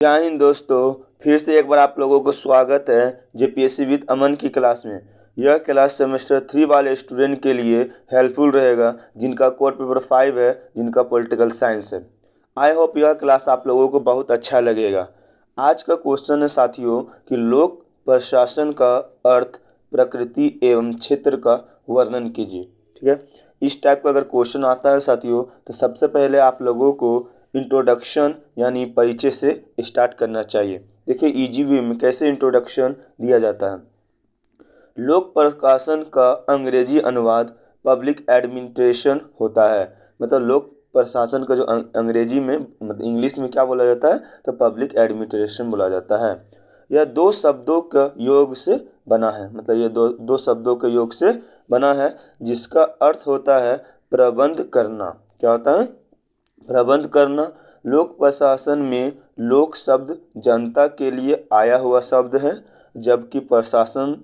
जय हिंद दोस्तों। फिर से एक बार आप लोगों को स्वागत है जेपीएससी विद अमन की क्लास में। यह क्लास सेमेस्टर 3 वाले स्टूडेंट के लिए हेल्पफुल रहेगा जिनका कोर पेपर 5 है, जिनका पॉलिटिकल साइंस है। आई होप यह क्लास आप लोगों को बहुत अच्छा लगेगा। आज का क्वेश्चन है साथियों कि लोक प्रशासन का अर्थ, प्रकृति एवं क्षेत्र का वर्णन कीजिए। ठीक है, इस टाइप का अगर क्वेश्चन आता है साथियों तो सबसे पहले आप लोगों को इंट्रोडक्शन यानी परिचय से स्टार्ट करना चाहिए। देखिए इजी वे में कैसे इंट्रोडक्शन दिया जाता है। लोक प्रशासन का अंग्रेजी अनुवाद पब्लिक एडमिनिस्ट्रेशन होता है। मतलब लोक प्रशासन का जो अंग्रेजी में मतलब इंग्लिश में क्या बोला जाता है तो पब्लिक एडमिनिस्ट्रेशन बोला जाता है। यह दो शब्दों का योग से बना है। मतलब ये दो शब्दों के योग से बना है जिसका अर्थ होता है प्रबंध करना। क्या होता है? प्रबंध करना। लोक प्रशासन में लोक शब्द जनता के लिए आया हुआ शब्द है, जबकि प्रशासन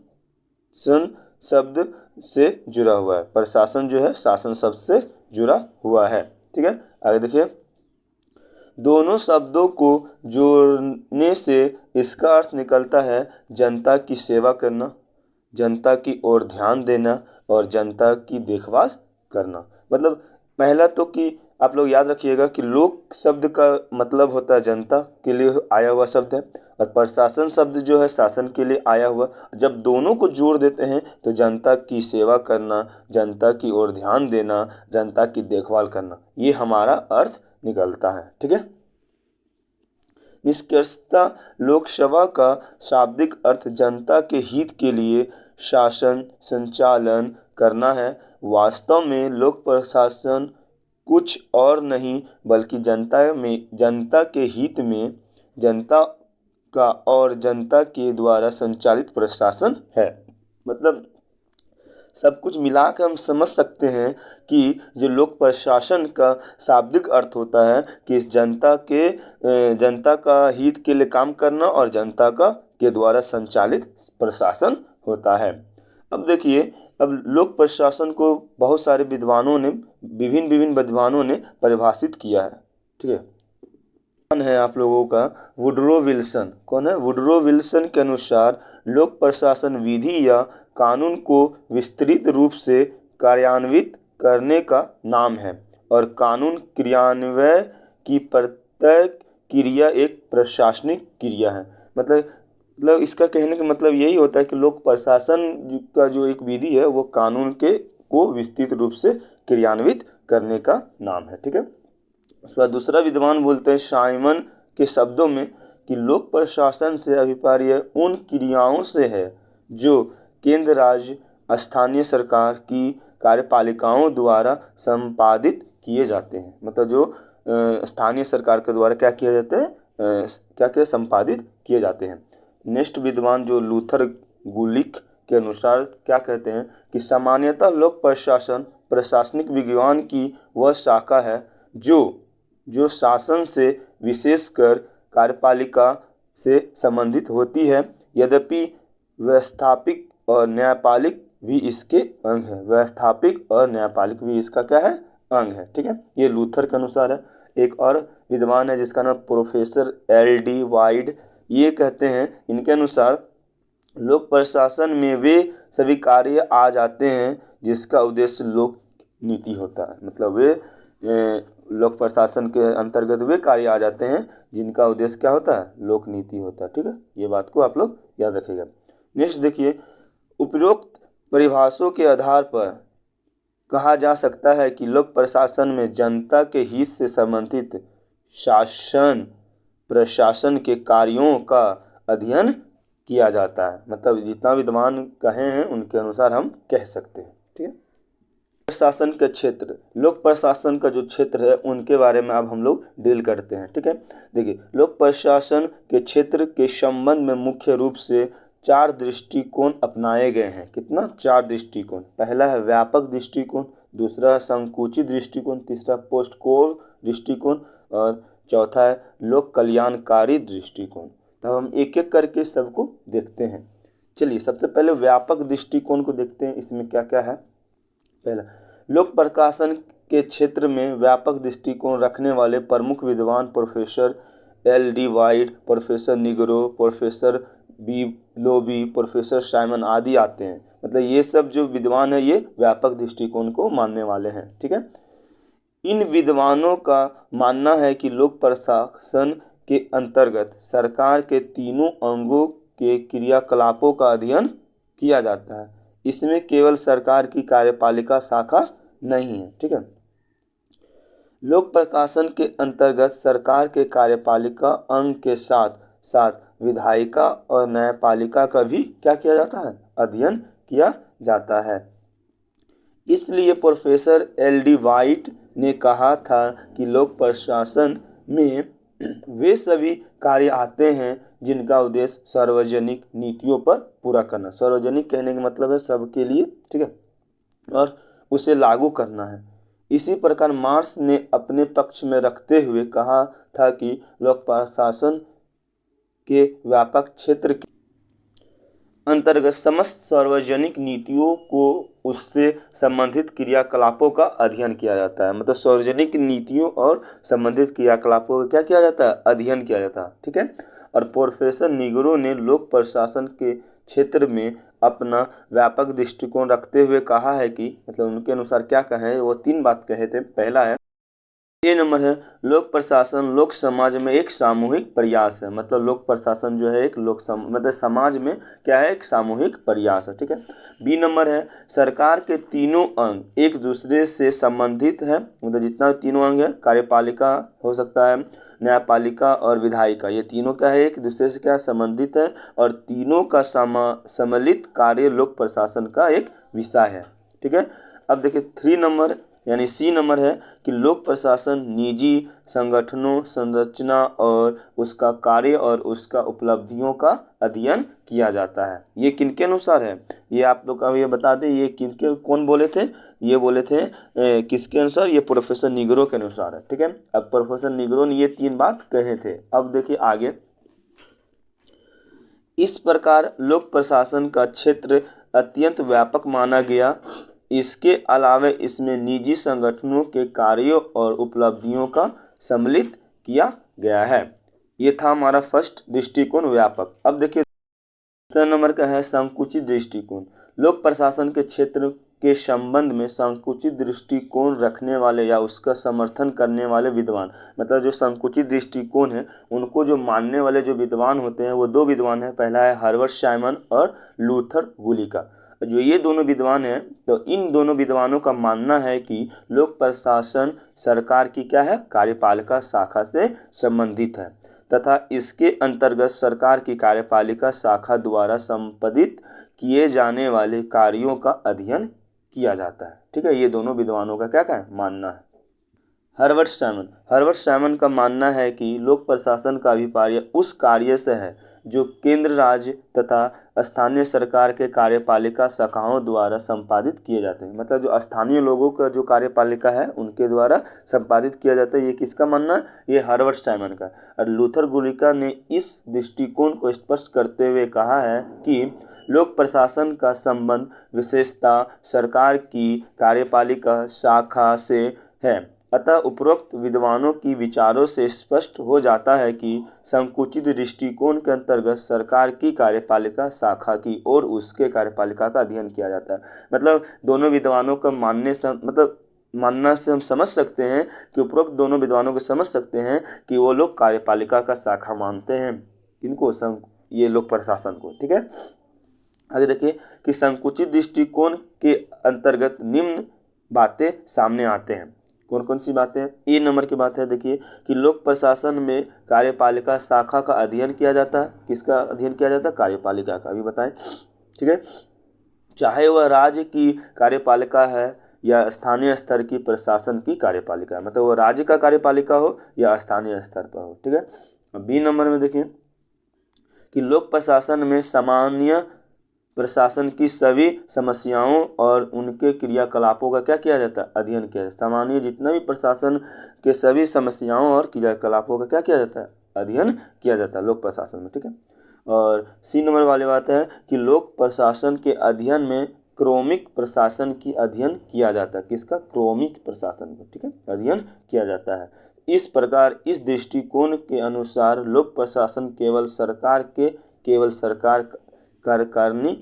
शब्द से जुड़ा हुआ है। प्रशासन जो है शासन शब्द से जुड़ा हुआ है। ठीक है, आगे देखिए। दोनों शब्दों को जोड़ने से इसका अर्थ निकलता है जनता की सेवा करना, जनता की ओर ध्यान देना और जनता की देखभाल करना। मतलब पहला तो कि आप लोग याद रखिएगा कि लोक शब्द का मतलब होता है जनता के लिए आया हुआ शब्द है, और प्रशासन शब्द जो है शासन के लिए आया हुआ। जब दोनों को जोड़ देते हैं तो जनता की सेवा करना, जनता की ओर ध्यान देना, जनता की देखभाल करना, ये हमारा अर्थ निकलता है। ठीक है, निष्कर्षतः लोकसेवा का शाब्दिक अर्थ जनता के हित के लिए शासन संचालन करना है। वास्तव में लोक प्रशासन कुछ और नहीं बल्कि जनता के हित में जनता का और जनता के द्वारा संचालित प्रशासन है। मतलब सब कुछ मिला कर हम समझ सकते हैं कि जो लोक प्रशासन का शाब्दिक अर्थ होता है कि जनता का हित के लिए काम करना और जनता का के द्वारा संचालित प्रशासन होता है। अब देखिए, अब लोक प्रशासन को बहुत सारे विभिन्न विद्वानों ने परिभाषित किया है। ठीक है आप लोगों का वुडरो विल्सन। कौन है? वुडरो विल्सन के अनुसार लोक प्रशासन विधि या कानून को विस्तृत रूप से कार्यान्वित करने का नाम है, और कानून क्रियान्वयन की प्रत्येक क्रिया एक प्रशासनिक क्रिया है। मतलब इसका कहने का मतलब यही होता है कि लोक प्रशासन का जो एक विधि है वो कानून को विस्तृत रूप से क्रियान्वित करने का नाम है। ठीक है, उसके बाद दूसरा विद्वान बोलते हैं साइमन के शब्दों में कि लोक प्रशासन से अभिप्राय उन क्रियाओं से है जो केंद्र राज्य स्थानीय सरकार की कार्यपालिकाओं द्वारा संपादित किए जाते हैं। मतलब जो स्थानीय सरकार के द्वारा क्या किए जाते हैं, क्या संपादित किए जाते हैं। नेक्स्ट विद्वान जो लूथर गुलिक के अनुसार क्या कहते हैं कि सामान्यतः लोक प्रशासन प्रशासनिक विज्ञान की वह शाखा है जो शासन से विशेषकर कार्यपालिका से संबंधित होती है। यद्यपि व्यवस्थापिक और न्यायपालिक भी इसके अंग है। व्यवस्थापिक और न्यायपालिक भी इसका क्या है? अंग है। ठीक है, ये लूथर के अनुसार है। एक और विद्वान है जिसका नाम प्रोफेसर एल.डी. वाइड, ये कहते हैं इनके अनुसार लोक प्रशासन में वे सभी कार्य आ जाते हैं जिसका उद्देश्य लोक नीति होता है। मतलब वे लोक प्रशासन के अंतर्गत वे कार्य आ जाते हैं जिनका उद्देश्य क्या होता है? लोक नीति होता है। ठीक है, ये बात को आप लोग याद रखिएगा। नेक्स्ट देखिए, उपरोक्त परिभाषाओं के आधार पर कहा जा सकता है कि लोक प्रशासन में जनता के हित से संबंधित शासन प्रशासन के कार्यों का अध्ययन किया जाता है। मतलब जितना विद्वान कहे हैं उनके अनुसार हम कह सकते हैं। ठीक है, प्रशासन का क्षेत्र, लोक प्रशासन का जो क्षेत्र है उनके बारे में अब हम लोग डील करते हैं। ठीक है, देखिए लोक प्रशासन के क्षेत्र के संबंध में मुख्य रूप से 4 दृष्टिकोण अपनाए गए हैं। कितना? 4 दृष्टिकोण। पहला है व्यापक दृष्टिकोण, दूसरा है संकुचित दृष्टिकोण, तीसरा पोस्ट कोर दृष्टिकोण और चौथा है लोक कल्याणकारी दृष्टिकोण। तब हम एक एक करके सबको देखते हैं। चलिए सबसे पहले व्यापक दृष्टिकोण को देखते हैं, इसमें क्या क्या है। पहला, लोक प्रशासन के क्षेत्र में व्यापक दृष्टिकोण रखने वाले प्रमुख विद्वान professor L.D. White, professor Nigro, professor B लोबी, प्रोफेसर साइमन आदि आते हैं। मतलब ये सब जो विद्वान है ये व्यापक दृष्टिकोण को मानने वाले हैं। ठीक है, इन विद्वानों का मानना है कि लोक प्रशासन के अंतर्गत सरकार के तीनों अंगों के क्रियाकलापों का अध्ययन किया जाता है। इसमें केवल सरकार की कार्यपालिका शाखा नहीं है। ठीक है, लोक प्रशासन के अंतर्गत सरकार के कार्यपालिका अंग के साथ साथ विधायिका और न्यायपालिका का भी क्या किया जाता है, अध्ययन किया जाता है। इसलिए प्रोफेसर L.D. वाइट ने कहा था कि लोक प्रशासन में वे सभी कार्य आते हैं जिनका उद्देश्य सार्वजनिक नीतियों पर पूरा करना। सार्वजनिक कहने का मतलब है सबके लिए, ठीक है, और उसे लागू करना है। इसी प्रकार मार्क्स ने अपने पक्ष में रखते हुए कहा था कि लोक प्रशासन के व्यापक क्षेत्र के अंतर्गत समस्त सार्वजनिक नीतियों को उससे संबंधित क्रियाकलापों का अध्ययन किया जाता है। मतलब सार्वजनिक नीतियों और संबंधित क्रियाकलापों का क्या किया जाता है, अध्ययन किया जाता है। ठीक है, और प्रोफेसर निगरो ने लोक प्रशासन के क्षेत्र में अपना व्यापक दृष्टिकोण रखते हुए कहा है कि मतलब उनके अनुसार क्या कहे, वो 3 बात कहे थे। पहला है, ये नंबर है, लोक प्रशासन लोक समाज में एक सामूहिक प्रयास है। मतलब लोक प्रशासन जो है एक मतलब समाज में क्या है, एक सामूहिक प्रयास है। ठीक है, बी नंबर है, सरकार के तीनों अंग एक दूसरे से संबंधित है। मतलब जितना तीनों अंग है, कार्यपालिका हो सकता है, न्यायपालिका और विधायिका, ये तीनों क्या है, एक दूसरे से क्या संबंधित है और तीनों का सम्मिलित कार्य लोक प्रशासन का एक विषय है। ठीक है, अब देखिए 3 नंबर यानी सी नंबर है कि लोक प्रशासन निजी संगठनों, संरचना और उसका कार्य और उसका उपलब्धियों का अध्ययन किया जाता है। ये किनके अनुसार है, ये आप लोग का ये बता दें, ये किनके कौन बोले थे, ये बोले थे किसके अनुसार, ये प्रोफेसर निगरो के अनुसार है। ठीक है, अब प्रोफेसर निगरो ने ये 3 बात कहे थे। अब देखिए आगे, इस प्रकार लोक प्रशासन का क्षेत्र अत्यंत व्यापक माना गया। इसके अलावा इसमें निजी संगठनों के कार्यों और उपलब्धियों का सम्मिलित किया गया है। ये था हमारा फर्स्ट दृष्टिकोण, व्यापक। अब देखिए दूसरा नंबर का है संकुचित दृष्टिकोण। लोक प्रशासन के क्षेत्र के संबंध में संकुचित दृष्टिकोण रखने वाले या उसका समर्थन करने वाले विद्वान, मतलब जो संकुचित दृष्टिकोण है उनको जो मानने वाले जो विद्वान होते हैं वो 2 विद्वान हैं। पहला है हर्बर्ट साइमन और लूथर वुलिका। जो ये दोनों विद्वान हैं, तो इन दोनों विद्वानों का मानना है कि लोक प्रशासन सरकार की क्या है, कार्यपालिका शाखा से संबंधित है तथा इसके अंतर्गत सरकार की कार्यपालिका शाखा द्वारा संपादित किए जाने वाले कार्यों का अध्ययन किया जाता है। ठीक है, ये दोनों विद्वानों का क्या है, मानना है। हर्बर्ट साइमन का मानना है कि लोक प्रशासन का अभिप्राय उस कार्य से है जो केंद्र, राज्य तथा स्थानीय सरकार के कार्यपालिका शाखाओं द्वारा संपादित किए जाते हैं। मतलब जो स्थानीय लोगों का जो कार्यपालिका है उनके द्वारा संपादित किया जाता है। ये किसका मानना है, ये हर्बर्ट साइमन का। और लूथर वुलिका ने इस दृष्टिकोण को स्पष्ट करते हुए कहा है कि लोक प्रशासन का संबंध विशेषता सरकार की कार्यपालिका शाखा से है। अतः उपरोक्त विद्वानों की विचारों से स्पष्ट हो जाता है कि संकुचित दृष्टिकोण के अंतर्गत सरकार की कार्यपालिका शाखा की और उसके कार्यपालिका का अध्ययन किया जाता है। मतलब दोनों विद्वानों का मानना से हम समझ सकते हैं कि उपरोक्त दोनों विद्वानों को समझ सकते हैं कि वो लोग कार्यपालिका का शाखा मानते हैं इनको, ये लोक प्रशासन को। ठीक है, आगे देखिए कि संकुचित दृष्टिकोण के अंतर्गत निम्न बातें सामने आते हैं। कौन कौन सी बातें, ए नंबर की बात है, देखिए कि लोक प्रशासन में कार्यपालिका शाखा का अध्ययन किया जाता है। किसका अध्ययन किया जाता है, कार्यपालिका का, अभी बताएं। ठीक है, चाहे वह राज्य की कार्यपालिका है या स्थानीय स्तर की प्रशासन की कार्यपालिका, मतलब वो राज्य का कार्यपालिका हो या स्थानीय स्तर पर हो। ठीक है, बी नंबर में देखिए कि लोक प्रशासन में सामान्य प्रशासन की सभी समस्याओं और उनके क्रियाकलापों का क्या किया जाता है, अध्ययन किया जाता है। सामान्य जितना भी प्रशासन के सभी समस्याओं और क्रियाकलापों का क्या किया जाता है, अध्ययन किया जाता है लोक प्रशासन में। ठीक है, और सी नंबर वाली बात है कि लोक प्रशासन के अध्ययन में क्रमिक प्रशासन की अध्ययन किया जाता है। किसका, क्रमिक प्रशासन का, ठीक है, अध्ययन किया जाता है। इस प्रकार इस दृष्टिकोण के अनुसार लोक प्रशासन केवल सरकार कार्यकारिणी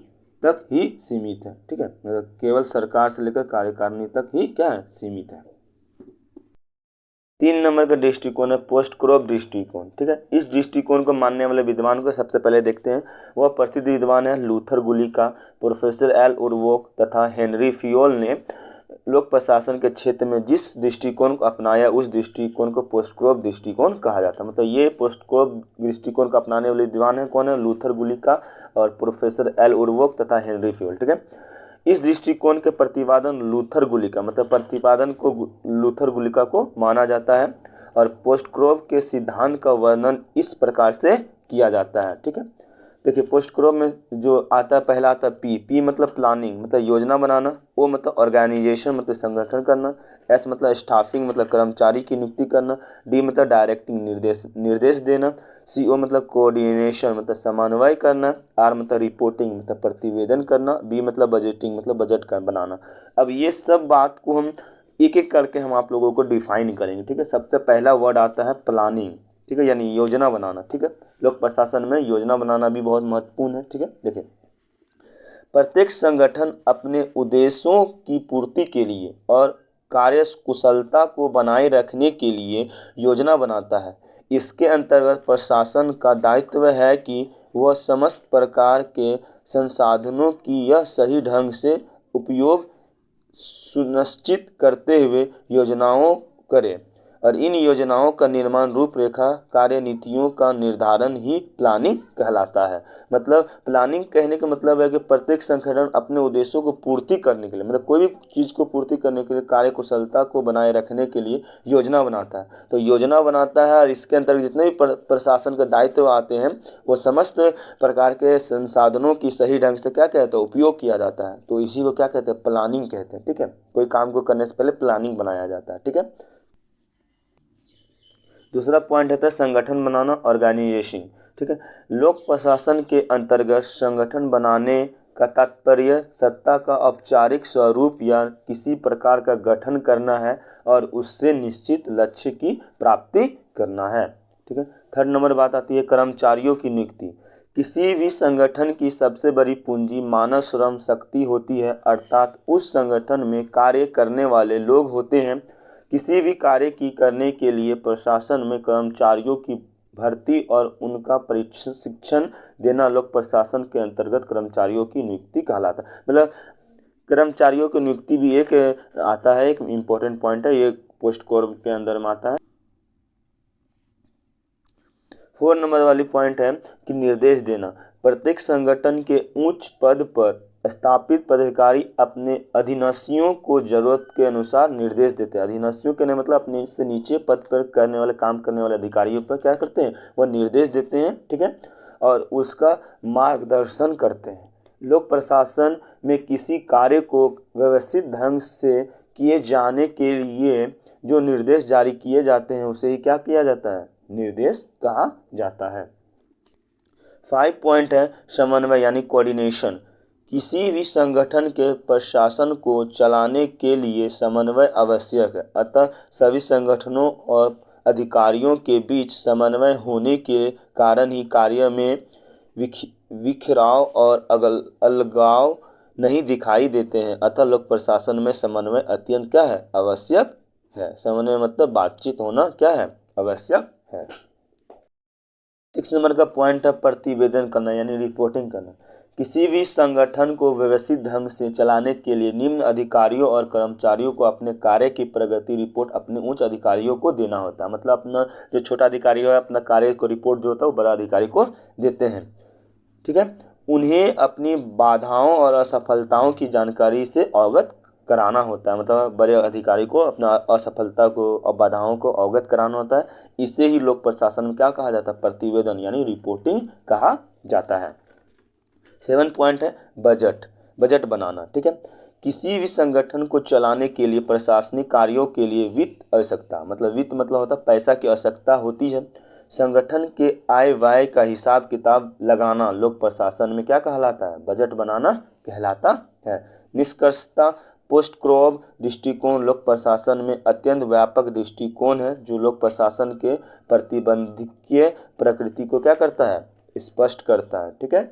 तक ही सीमित है। ठीक है, मतलब केवल सरकार से लेकर कार्यकारिणी तक ही क्या है, सीमित है। 3 नंबर का दृष्टिकोण है पोस्ट क्रॉप दृष्टिकोण। ठीक है, इस दृष्टिकोण को मानने वाले विद्वान को सबसे पहले देखते हैं। वह प्रसिद्ध विद्वान है लूथर गुलिका, प्रोफेसर एल उर्वोक तथा हेनरी फियोल ने लोक प्रशासन के क्षेत्र में जिस दृष्टिकोण को अपनाया उस दृष्टिकोण को पोस्ट क्रॉप दृष्टिकोण कहा जाता है। मतलब ये पोस्ट क्रॉप दृष्टिकोण को अपनाने वाले विद्वान है कौन है, लूथर गुलिका और प्रोफेसर एल उर्वोक तथा हेनरी फियोल। ठीक है, इस दृष्टिकोण के प्रतिपादन लूथर गुलिका मतलब प्रतिपादन को लूथर गुलिका को माना जाता है और पोस्ट क्रॉप के सिद्धांत का वर्णन इस प्रकार से किया जाता है। ठीक है, देखिए पोस्ट क्रॉप में जो आता है पहला आता है पी मतलब प्लानिंग मतलब योजना बनाना, ओ मतलब ऑर्गेनाइजेशन मतलब संगठन करना, एस मतलब स्टाफिंग मतलब कर्मचारी की नियुक्ति करना, डी मतलब डायरेक्टिंग निर्देश देना, सी ओ मतलब कोऑर्डिनेशन मतलब समन्वय करना, आर मतलब रिपोर्टिंग मतलब प्रतिवेदन करना, बी मतलब बजटिंग मतलब बजट का बनाना। अब ये सब बात को हम एक एक करके हम आप लोगों को डिफाइन करेंगे। ठीक है, सबसे पहला वर्ड आता है प्लानिंग। ठीक है, यानी योजना बनाना। ठीक है, लोक प्रशासन में योजना बनाना भी बहुत महत्वपूर्ण है। ठीक है, देखिए प्रत्येक संगठन अपने उद्देश्यों की पूर्ति के लिए और कार्य कुशलता को बनाए रखने के लिए योजना बनाता है। इसके अंतर्गत प्रशासन का दायित्व है कि वह समस्त प्रकार के संसाधनों की यह सही ढंग से उपयोग सुनिश्चित करते हुए योजनाओं करे और इन योजनाओं का निर्माण रूपरेखा कार्यनीतियों का निर्धारण ही प्लानिंग कहलाता है। मतलब प्लानिंग कहने का मतलब है कि प्रत्येक संगठन अपने उद्देश्यों को पूर्ति करने के लिए मतलब कोई भी चीज़ को पूर्ति करने के लिए कार्य कुशलता को बनाए रखने के लिए योजना बनाता है। तो योजना बनाता है और इसके अंतर्गत जितने भी प्रशासन का दायित्व आते हैं वो समस्त प्रकार के संसाधनों की सही ढंग से क्या कहते हैं उपयोग किया जाता है। तो इसी को क्या कहते हैं, प्लानिंग कहते हैं। ठीक है, कोई काम को करने से पहले प्लानिंग बनाया जाता है। ठीक है, दूसरा पॉइंट है संगठन बनाना ऑर्गेनाइजेशन। ठीक है, लोक प्रशासन के अंतर्गत संगठन बनाने का तात्पर्य सत्ता का औपचारिक स्वरूप या किसी प्रकार का गठन करना है और उससे निश्चित लक्ष्य की प्राप्ति करना है। ठीक है, थर्ड नंबर बात आती है कर्मचारियों की नियुक्ति। किसी भी संगठन की सबसे बड़ी पूंजी मानव श्रम शक्ति होती है, अर्थात उस संगठन में कार्य करने वाले लोग होते हैं। किसी भी कार्य की करने के लिए प्रशासन में कर्मचारियों की भर्ती और उनका प्रशिक्षण देना लोक प्रशासन के अंतर्गत कर्मचारियों की नियुक्ति कहलाता है। मतलब कर्मचारियों की नियुक्ति भी एक आता है, एक इम्पोर्टेंट पॉइंट है, ये पोस्ट क्रॉप के अंदर में आता है। 4 नंबर वाली पॉइंट है कि निर्देश देना। प्रत्येक संगठन के उच्च पद पर स्थापित पदाधिकारी अपने अधीनस्थियों को जरूरत के अनुसार निर्देश देते हैं। अधीनस्थियों के मतलब अपने से नीचे पद पर करने वाले काम करने वाले अधिकारियों पर क्या करते हैं, वह निर्देश देते हैं। ठीक है, और उसका मार्गदर्शन करते हैं। लोक प्रशासन में किसी कार्य को व्यवस्थित ढंग से किए जाने के लिए जो निर्देश जारी किए जाते हैं उसे ही क्या किया जाता है, निर्देश कहा जाता है। 5 पॉइंट है समन्वय यानी कोऑर्डिनेशन। किसी भी संगठन के प्रशासन को चलाने के लिए समन्वय आवश्यक है, अतः सभी संगठनों और अधिकारियों के बीच समन्वय होने के कारण ही कार्य में विखराव और अलगाव नहीं दिखाई देते हैं। अतः लोक प्रशासन में समन्वय अत्यंत क्या है, आवश्यक है। समन्वय मतलब बातचीत होना क्या है, आवश्यक है। 6 नंबर का पॉइंट है प्रतिवेदन करना यानी रिपोर्टिंग करना। किसी भी संगठन को व्यवस्थित ढंग से चलाने के लिए निम्न अधिकारियों और कर्मचारियों को अपने कार्य की प्रगति रिपोर्ट अपने उच्च अधिकारियों को देना होता है। मतलब अपना जो छोटा अधिकारी है अपना कार्य को रिपोर्ट जो होता है वो बड़ा अधिकारी को देते हैं। ठीक है, उन्हें अपनी बाधाओं और असफलताओं की जानकारी से अवगत कराना होता है। मतलब बड़े अधिकारी को अपना असफलता को और बाधाओं को अवगत कराना होता है। इसे ही लोक प्रशासन में क्या कहा जाता है, प्रतिवेदन यानी रिपोर्टिंग कहा जाता है। 7 पॉइंट है बजट बनाना। ठीक है, किसी भी संगठन को चलाने के लिए प्रशासनिक कार्यों के लिए वित्त आवश्यकता मतलब वित्त मतलब होता है पैसा की आवश्यकता होती है। संगठन के आय व्यय का हिसाब किताब लगाना लोक प्रशासन में क्या कहलाता है, बजट बनाना कहलाता है। निष्कर्षतः पोस्ट क्रॉप दृष्टिकोण लोक प्रशासन में अत्यंत व्यापक दृष्टिकोण है जो लोक प्रशासन के प्रतिबंधकीय प्रकृति को क्या करता है, स्पष्ट करता है। ठीक है।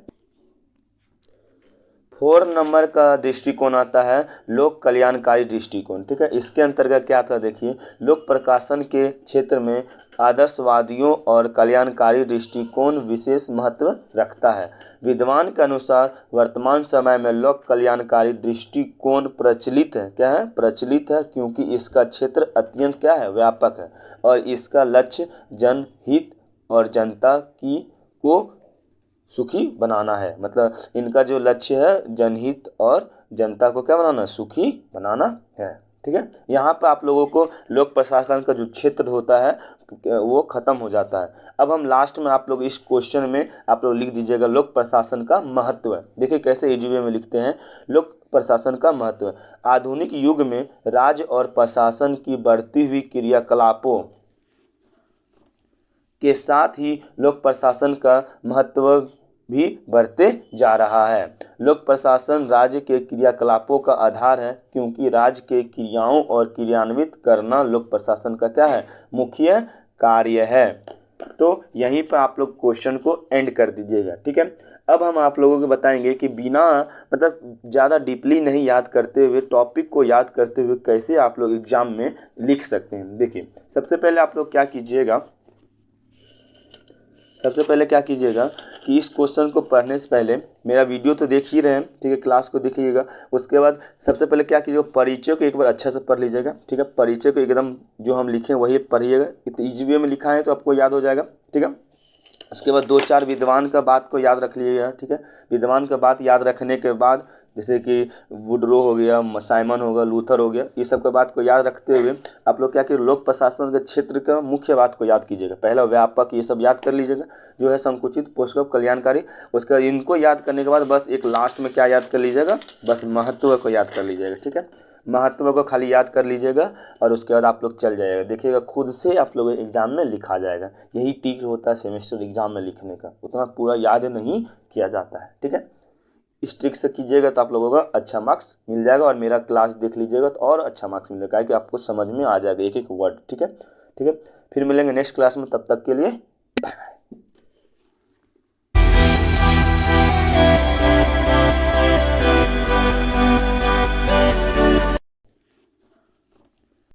4 नंबर का दृष्टिकोण आता है लोक कल्याणकारी दृष्टिकोण। ठीक है। इसके अंतर्गत क्या था देखिए, लोक प्रशासन के क्षेत्र में आदर्शवादियों और कल्याणकारी दृष्टिकोण विशेष महत्व रखता है। विद्वान के अनुसार वर्तमान समय में लोक कल्याणकारी दृष्टिकोण प्रचलित है। क्या है, प्रचलित है, क्योंकि इसका क्षेत्र अत्यंत क्या है, व्यापक है और इसका लक्ष्य जनहित और जनता की को सुखी बनाना है। मतलब इनका जो लक्ष्य है जनहित और जनता को क्या बनाना, सुखी बनाना है। ठीक है। यहाँ पर आप लोगों को लोक प्रशासन का जो क्षेत्र होता है वो खत्म हो जाता है। अब हम लास्ट में आप लोग इस क्वेश्चन में आप लोग लिख दीजिएगा लोक प्रशासन का महत्व। देखिए कैसे इजी वे में लिखते हैं, लोक प्रशासन का महत्व। आधुनिक युग में राज्य और प्रशासन की बढ़ती हुई क्रियाकलापों के साथ ही लोक प्रशासन का महत्व भी बढ़ते जा रहा है। लोक प्रशासन राज्य के क्रियाकलापों का आधार है, क्योंकि राज्य के क्रियाओं और क्रियान्वित करना लोक प्रशासन का क्या है, मुख्य कार्य है। तो यहीं पर आप लोग क्वेश्चन को एंड कर दीजिएगा। ठीक है। अब हम आप लोगों को बताएंगे कि बिना मतलब ज़्यादा डीपली नहीं याद करते हुए, टॉपिक को याद करते हुए कैसे आप लोग एग्जाम में लिख सकते हैं। देखिए सबसे पहले आप लोग क्या कीजिएगा, सबसे पहले क्या कीजिएगा कि इस क्वेश्चन को पढ़ने से पहले मेरा वीडियो तो देख ही रहे हैं, ठीक है, क्लास को देखिएगा। उसके बाद सबसे पहले क्या कीजिएगा, परिचय को एक बार अच्छा से पढ़ लीजिएगा। ठीक है। परिचय को एकदम जो हम लिखे वही पढ़िएगा, इतनी इजी वे में लिखा है तो आपको याद हो जाएगा। ठीक है। उसके बाद 2-4 विद्वान का बात को याद रख लीजिएगा। ठीक है। विद्वान का बात याद रखने के बाद जैसे कि वुडरो हो गया, साइमन होगा, लूथर हो गया, ये सब का बात को याद रखते हुए आप लोग क्या कीजिए, लोक प्रशासन के क्षेत्र का मुख्य बात को याद कीजिएगा। पहला व्यापक, ये सब याद कर लीजिएगा जो है संकुचित, पोषक, कल्याणकारी। उसके बाद इनको याद करने के बाद बस एक लास्ट में क्या याद कर लीजिएगा, बस महत्व को याद कर लीजिएगा। ठीक है। महत्व को खाली याद कर लीजिएगा और उसके बाद आप लोग चल जाइएगा, देखिएगा खुद से आप लोग एग्जाम में लिखा जाएगा। यही ट्रिक होता है सेमेस्टर एग्जाम में लिखने का, उतना पूरा याद नहीं किया जाता है। ठीक है। इस ट्रिक से कीजिएगा तो आप लोगों का अच्छा मार्क्स मिल जाएगा और मेरा क्लास देख लीजिएगा तो और अच्छा मार्क्स मिलेगा, कि आपको समझ में आ जाएगा एक एक वर्ड। ठीक है। ठीक है। फिर मिलेंगे नेक्स्ट क्लास में, तब तक के लिए बाय बाय।